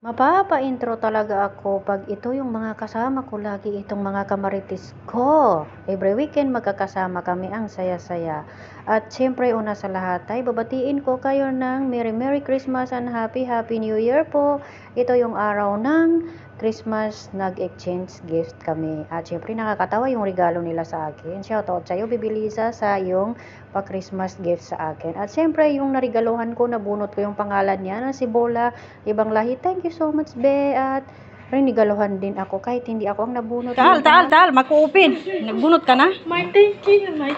Mapapa-intro talaga ako pag ito yung mga kasama ko lagi, itong mga kamarites ko. Every weekend magkakasama kami, ang saya-saya. At siyempre una sa lahat ay babatiin ko kayo ng Merry Christmas and Happy New Year po. Ito yung araw ng Christmas, nag-exchange gift kami. At siyempre nakakatawa yung regalo nila sa akin. Shoutout sa'yo, Bibilisa, sa yung pa-Christmas gift sa akin. At siyempre yung narigaluhan ko, nabunot ko yung pangalan niya na si Bola, ibang lahi. Thank you so much, be. At rinigaluhan din ako kahit hindi ako ang nabunot. Tal, makuupin. Nagbunot ka na? My thank you naman.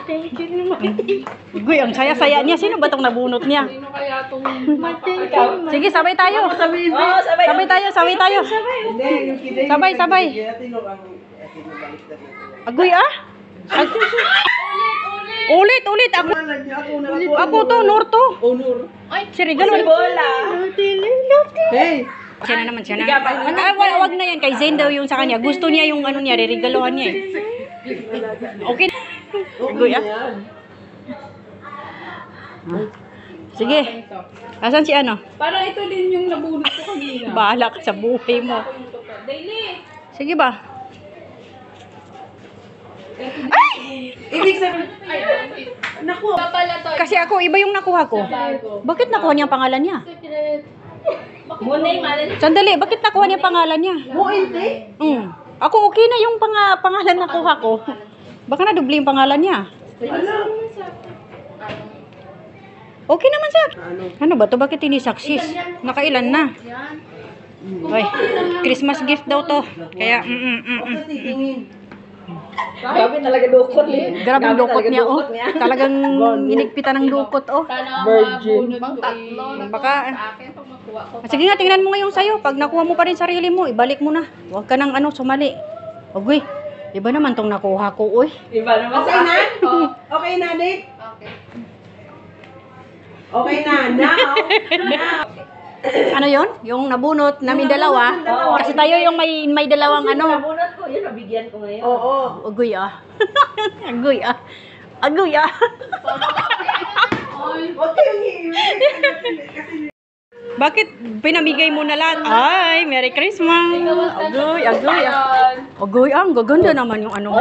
Guy, ang saya-saya niya. Sino ba itong nabunot niya? Sino kaya itong my thank you naman? Sige, sabay tayo. Sabay tayo. Sabay. Agoy ah? Ulit. Ako to, Nur to. Si Regal. Hey! Siya na. Wag na yan. Kay Zayn daw yung sa kanya. Gusto niya yung ano niya, re-regaluhan niya eh. Okay. Agoy ah? Sige. Asan si ano? Parang ito din yung nabunot ko kanina. Bahala ka sa buhay mo. Daily! Sige ba? Ibig sabihin, naku, papala to. Kasi ako, iba yung nakuha ko. Bakit nakuha niya ang pangalan niya? Sandali, bakit nakuha niya ang pangalan niya? Ako okay na yung pangalan nakuha ko. Baka na dubli yung pangalan niya. Okay naman sa. Ano ba to? Bakit hindi success? Nakailan na? Ay, Christmas gift daw to. Kaya, Grabe talaga dukot niya. Grabe yung dukot niya, oh. Talagang inigpitan ng dukot, oh. Virgin. Baka, sige nga, tingnan mo ngayon sa'yo. Pag nakuha mo pa rin sarili mo, ibalik mo na. Huwag ka nang sumali. Uy, iba naman tong nakuha ko, uy. Iba naman. Okay na? Okay na, Dick? Okay na. Now. Ano yon? Yung nabunot namin dalawa. Kasi tayo yung may dalawang Nabunot ko, yun, nabigyan ko ngayon. Oo. Agoy ah. Agoy ah. Bakit pinamigay mo na lahat? Ay, Merry Christmas. Agoy ah. Agoy ang gaganda naman yung ano mo.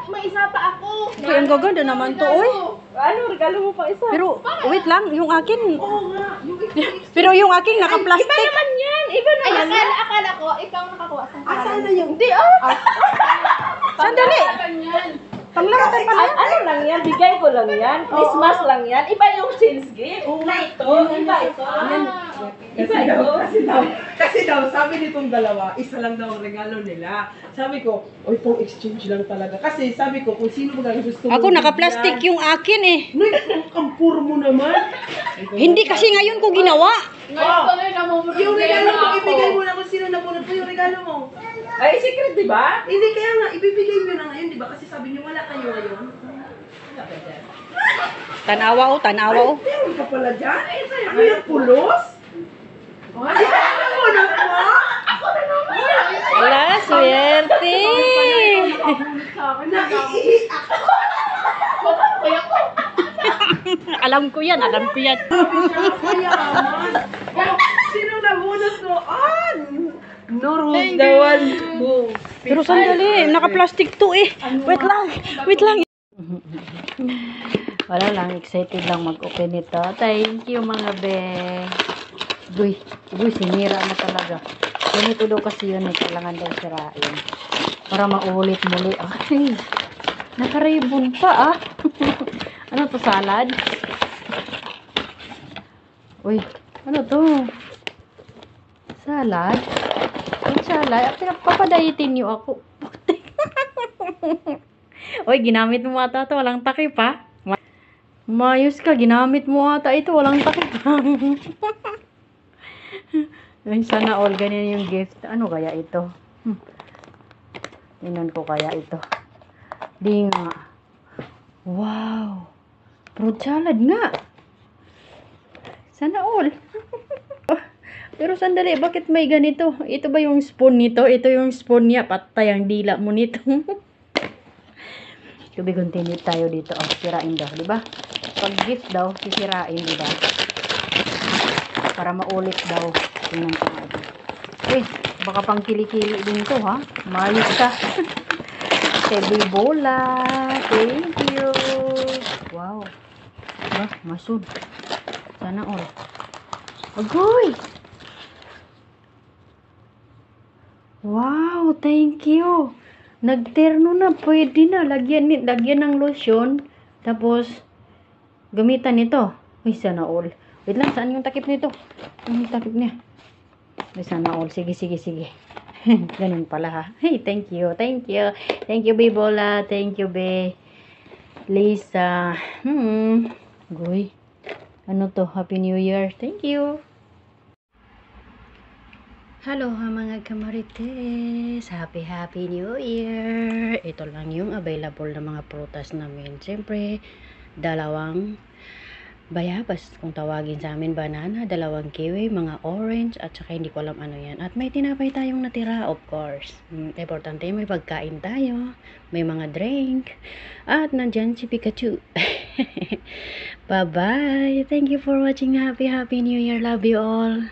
May isa pa ako. Agoy, ang gaganda naman to, oy. Ano, regalo mo pa isa? Pero, wait lang, yung akin. Oo nga. Pero yung akin naka-plastic. Iba naman yan. Iba naman. Ay, akala ko, ikaw nakakuha sa pangalan. Asan na yung? Hindi, Sandali. Panglaratan pa lang. Ano lang yan? Bigay ko lang yan. Christmas lang yan. Iba yung sales gift. Na ito. Iba ito. Kasi daw, sabi nitong dalawa, isa lang daw ang regalo nila. Sabi ko, oy, pang exchange lang talaga. Kasi sabi ko, kung sino ba gusto mo. Ako naka-plastic yung akin eh. Noy, kampur mo naman. Hindi kasi ngayon ko ginawa. Yung regalo mo, ibigay mo na kung sino napunod po yung regalo mo. Ay, secret, di ba? Hindi, kaya nga, ibibigay nyo na ngayon, di ba? Kasi sabi nyo, wala kayo ngayon. Tanawa oh. Meron ka pala dyan? Ano yung pulos? Ay, ano mo na po? Wala, swerte. Naiihi ako. Alam ko yan. Sino nabunot mo? Nur was the one who... Pero sandali, naka-plastic to eh. Wait lang. Wala lang, excited lang mag-open ito. Thank you mga be. Uy, sinira na talaga. Ganito daw kasi yun, kailangan daw sirain. Para maulit muli. Ay, naka-ribbon pa ah. Ano to, salad? Uy, ano to? Salad? Ang salad? Papadayitin niyo ako. Uy, ginamit mo ata ito. Walang takip ha? Mayos ka, ginamit mo ata ito. Walang takip ha? Ay, sana all ganyan yung gift. Ano kaya ito? Tingnan ko kaya ito. Di nga. Wow! Fruit salad nga. Sana all. Pero sandali, bakit may ganito? Ito ba yung spoon nito? Ito yung spoon niya. Patay ang dila mo nito. Continue tayo dito. Oh, sirain daw, di ba? Pag gift daw, sisirain, di ba? Para maulit daw. Tingnan ko nga ito. Eh, baka pang kili-kili din to, ha? Mayos ka. Baby bola. Thank you. Wow. Diba? Masud. Sana all. Agoy! Wow, thank you. Nagterno na, pwede na. Lagyan ng lotion. Tapos, gamitan nito. Uy, sana all. Wait lang, saan yung takip nito? Yung takip niya. Uy, sana all. Sige. Ganun pala ha. Hey, thank you. Thank you, Be Bola. Thank you, Be. Lisa. Goy. Ano to? Happy New Year. Thank you. Hello mga kamarites. Happy New Year. Ito lang yung available na mga prutas namin. Siyempre, 2 bayabas kung tawagin sa amin, banana, 2 kiwi, mga orange, at saka hindi ko alam ano yan. At may tinapay tayong natira, of course. Importante, may pagkain tayo, may mga drink, at nandyan si Pikachu. Bye-bye! Thank you for watching. Happy New Year. Love you all.